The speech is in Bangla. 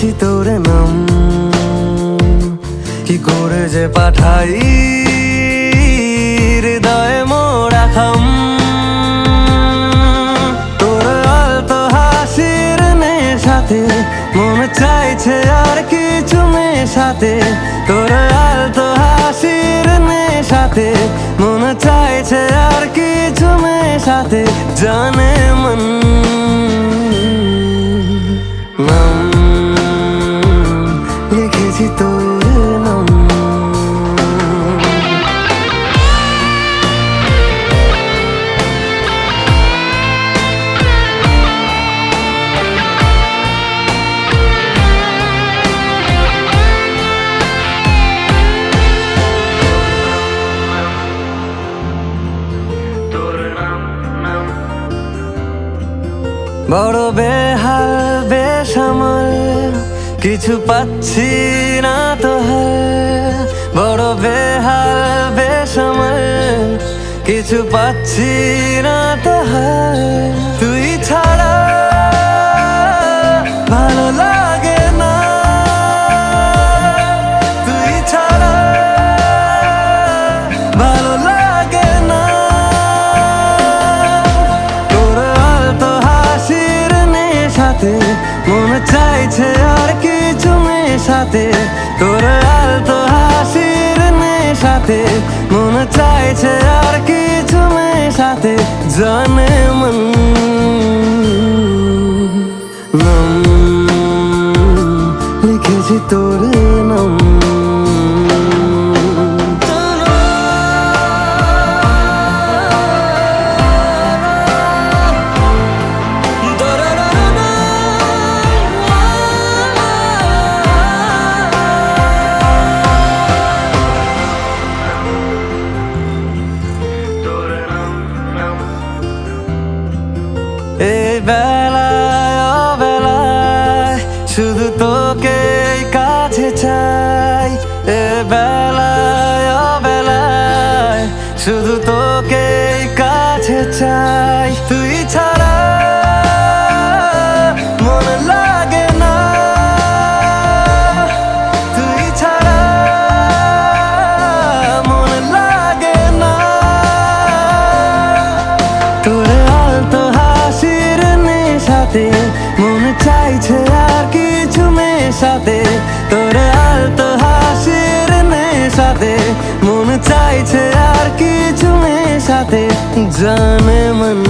লিখেছি তোর নাম, কি করে যে পাঠাই হৃদয়ে মোরা খাম। তোর আলতো হাসির নেশাতে মন চাইছে আর কিছু মেশাতে। তোর আলতো হাসির নেশাতে মন চাইছে আর কিছু মেশাতে। জানে মন নাম লিখেছি তোর নাম। বড় বেহাল বেসামাল কিছু পাচ্ছি না তো হাল। বড় বেহাল বেসামাল কিছু পাচ্ছি না তো হাল। তুই ছাড়া ভালো লাগে না, তুই ছাড়া ভালো লাগে না। তোর আলতো হাসির নেশাতে মন চাইছে আর কিছু মেশাতে। তোর আলতো হাসির নেশাতে মন চাইছে আর কিছু মেশাতে। জানে মন নাম লিখেছি তোর নাম। এই বেলায় অবেলায় শুধু তোকেই কাছে চাই। এ বেলায় অবেলায় শুধু তোকেই কাছে চাই। তুই ছাড়া মন লাগে না, তুই ছাড়া মন লাগে না। তোর আলতো হাসির নেশাতে মন চাইছে আর কিছু মেশাতে। তোর আলতো হাসির নেশাতে মন চাইছে আর কিছু মেশাতে। জানে মন